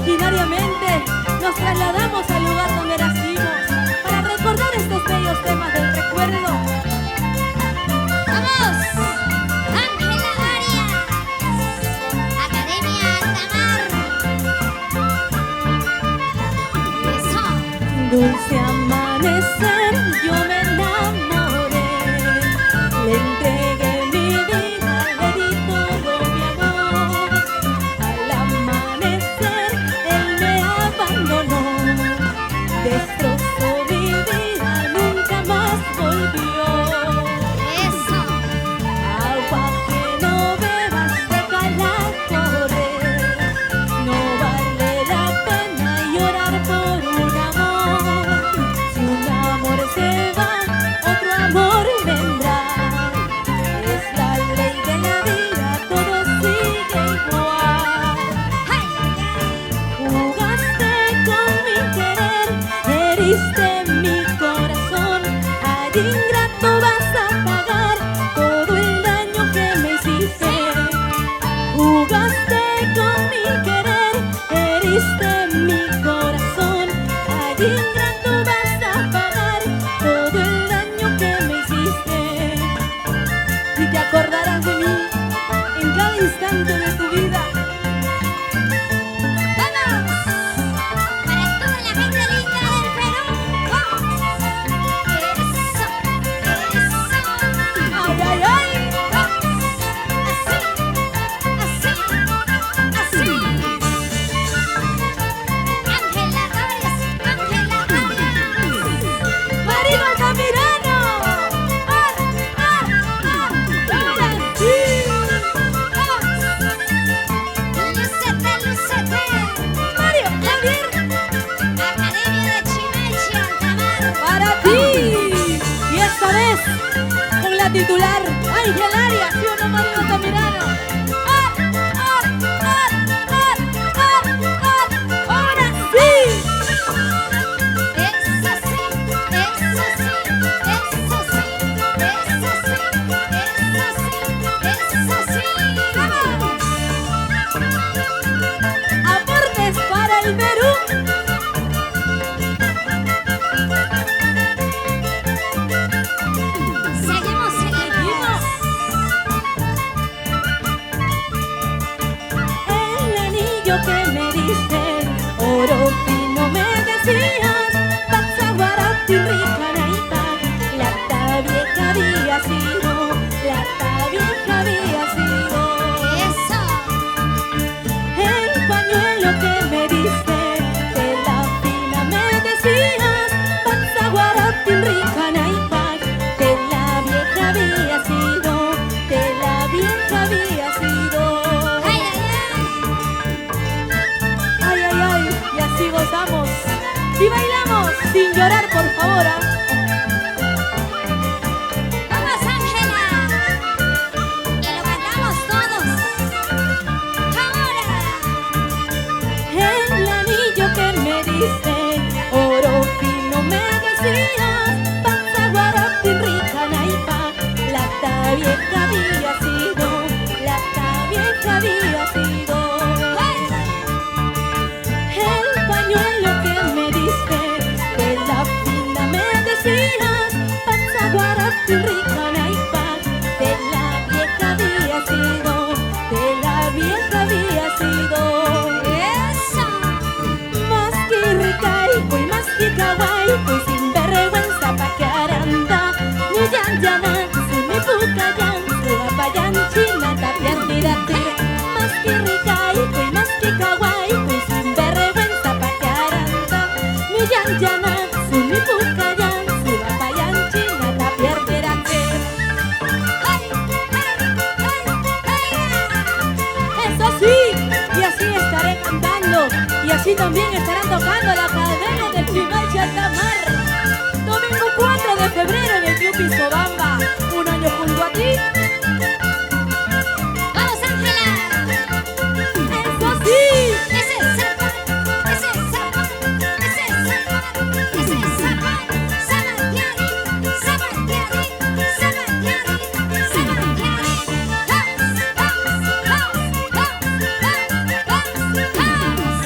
imaginariamente nos trasladamos al lugar donde nacimos para recordar estos bellos temas del recuerdo. ¡Vamos! Ángela Arias, Academia Altamar. Eso. Dulce amanecer, yo me enamoré, le entregué mi vida, le di todo mi amor. Al amanecer, él me abandonó, destrozó mi vida, nunca más volvió. Eso. Agua que no bebas, déjala correr, no vale la pena llorar por un amor. Si un amor se va, otro amor vendrá. Es la ley de la vida, todo sigue igual. ¡Ay! Jugaste con mi querer, heriste mi corazón. Ay, ingrato, vas a pagar todo el daño que me hiciste. Jugaste con mi querer, heriste mi corazón. Ay, ingrato, vas a pagar todo el daño que me hiciste. Y te acordarás de mí en cada instante de tu vida. ¡Vamos! Para toda la gente linda del Perú. ¡Vamos! Eso. Eso. ¡Ay, ay, ay! ¡Vamos! Así. Así. Así. Ángela Arias. Ángela Arias. ¡Marino Altamirano! ¡Ahora sí! ¡Vamos! ¡Lucete, lucete! ¡Mario Javier! Academia de Chimechi, Altamar. ¡Para ti! Y esta vez con la titular Ángel Arias, ¿sí o no, Marino Altamirano? ¡Ahora sí! Eso sí, eso sí, eso sí, eso sí, eso sí, eso sí. ¡Vamos! ¡Aportes para el Perú! Seguimos, seguimos. El anillo que me diste, oro fino me decías, Pazaguarati Ricanaipa, plata vieja había sido, plata vieja había sido. Eso. El pañuelo que me diste, tela fina me decías, Pazaguarati Ricanaipa, tela vieja había sido, tela vieja había sido. ¡Ay, ay, Ay, ay, ay, y así gozamos y bailamos sin llorar, por favor. ay! ¡Vamos, Ángela! Y lo cantamos todos. ¡Ahora! El anillo que me diste, oro fino me decías, Pazaguarati Ricanaipa, plata vieja había sido, plata vieja había sido. El pañuelo que me diste, tela fina me decías, Pazaguarati Ricanaipa, tela vieja había sido, tela vieja había sido. ¡Eso! Más que ricaico y más que kawaii, sin vergüenza pa' que aranda, ni yanjana, su mi pucayan, su apayan china, tapiardidate. Más que ricaico y más que kawaii, sin vergüenza pa' que aranda, ni yanjana, su mi pucayan, su apayan china, tapiardidate. ¡Ay, ay, ay, ay! Eso sí, y así estaré cantando, y así también estarán tocando la Academia de Chimechi Altamar. Domingo 4 de febrero en el Club Piscobamba, un año junto a ti. ¡Vamos, Ángela! Eso sí, ¡Ese es Zapán! ¡Ese es Zapán! ¡Ese es Zapán! ¡Ese es Zapán! ¡Zamantiari! ¡Zamantiari! ¡Zamantiari! ¡Zamantiari! ¡Vamos! ¡Vamos! ¡Vamos! ¡Vamos! ¡Vamos! ¡Vamos!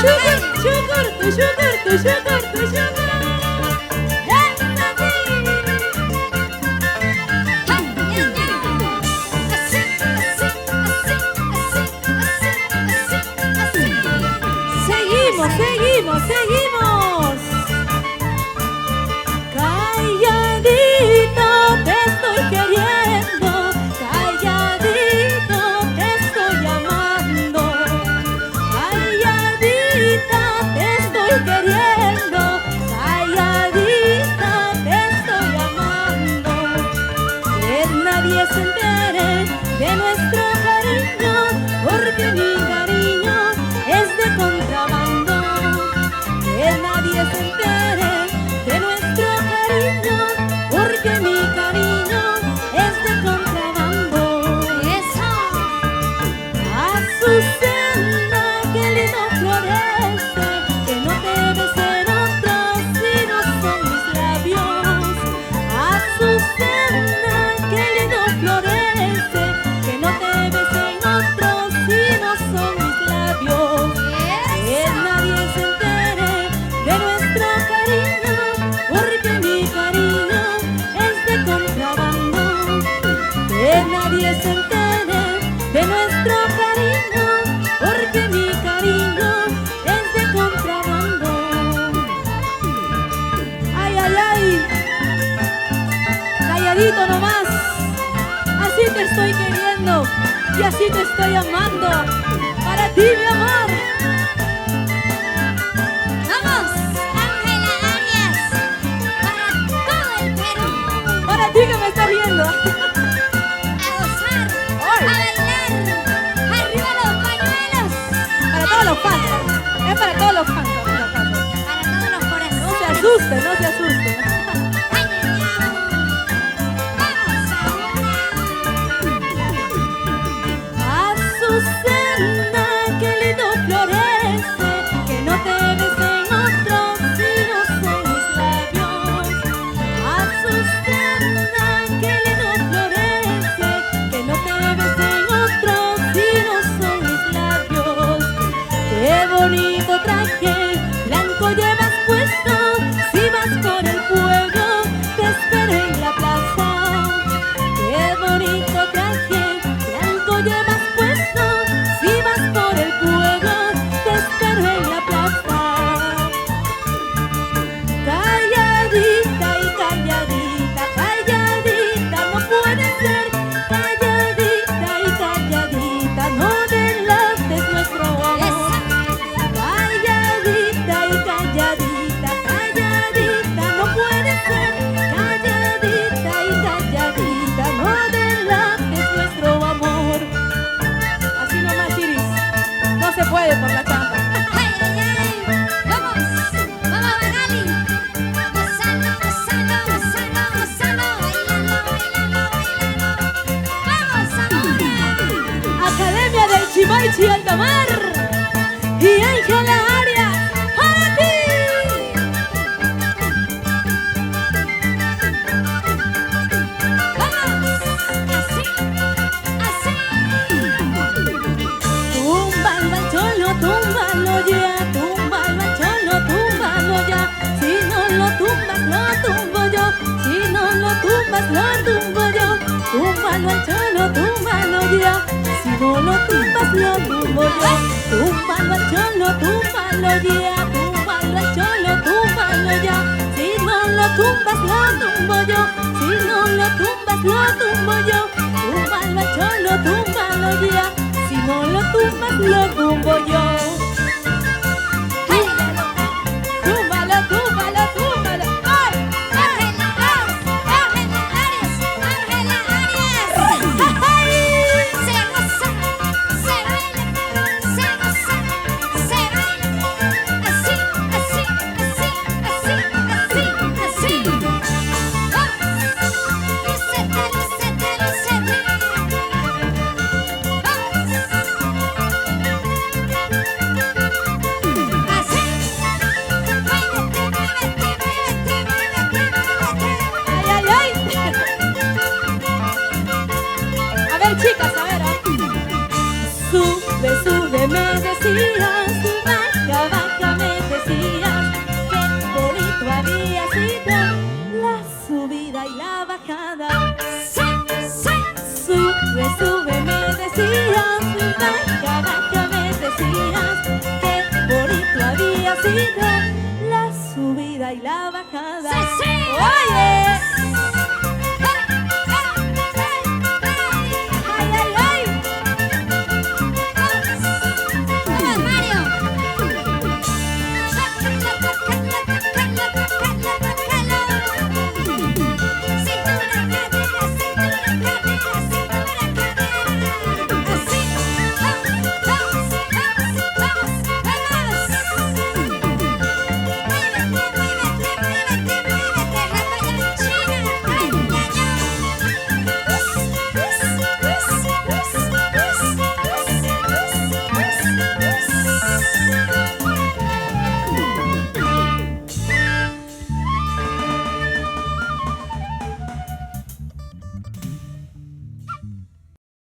sugar, tu sugar, tu sugar, tu sugar. Seguimos, seguimos, seguimos. Calladito te estoy queriendo, calladito te estoy amando, calladita te estoy queriendo, calladita te estoy amando. Que nadie se entere de nuestro cariño, porque mi cariño es de contrabando. Que nadie se entere de nuestro cariño, porque mi cariño es de contrabando. Eso. Azucena, que lindo florece, que no te besen otros si no son mis labios. Azucena, que lindo florece, que no te besen otros si no son mis labios. Que nadie se entere de nuestro cariño, porque mi cariño es de contrabando. Que nadie se entere de nuestro cariño, porque mi cariño es de contrabando. Ay, ay, ay, calladito nomás. Así te estoy queriendo y así te estoy amando. Para ti, mi amor. Vamos, Ángela Arias, para todo el Perú, Para ti que me estás viendo. a gozar, Ay. a bailar, arriba los pañuelos, Para todos los fans. Es para todos los fans. para todos los No se corazones. asuste, no se asuste. Ay, ay, ay. Vamos Azucena, que lindo florece, que no te besen otros si no son mis labios. Azucena, que lindo florece, que no te besen otros si no son mis labios. Qué bonito traje blanco llevas puesto, si vas por el pueblo te espero en la plaza. Qué bonito traje blanco llevas puesto, si vas por el pueblo te espero en la plaza. Calladita y calladita, calladita no puede ser, calladita y calladita no delates nuestro amor. Calladita y calladita, calladita no puede ser, calladita y calladita no delates nuestro amor. Así nomás, Iris, no se puede por la chamba. ay, ay, ay. Vamos, vamos, Magali, gozando, gozando, gozando, gozando, bailando, bailando, bailando. Vamos, ahora. Academia del Chimaichi Altamar y Ángela Arias, para ti. Vamos, así, así. Túmbalo al cholo, túmbalo ya, túmbalo al cholo, túmbalo ya. Si no lo tumbas, lo tumbo yo. Si no lo tumbas, lo tumbo yo. Túmbalo al cholo, túmbalo ya. Si no lo tumbas, lo tumbo yo. Túmbalo al cholo, túmbalo ya. Túmbalo al cholo, túmbalo ya. Si no lo tumbas, lo tumbo yo. Si no lo tumbas, lo tumbo yo. Túmbalo al cholo, túmbalo ya. Si no lo tumbas, lo tumbo yo. Túmbalo, túmbalo, túmbalo. ¡Ay! Ángela Arias, Ángela Arias, Ángela Arias. ¡Ay! Se goza, se baila, se goza, se baila. Así, así, así, así, así, así. Vamos, lucete, lucete, lucete. Sube, sube, me decías, baja, trabajar.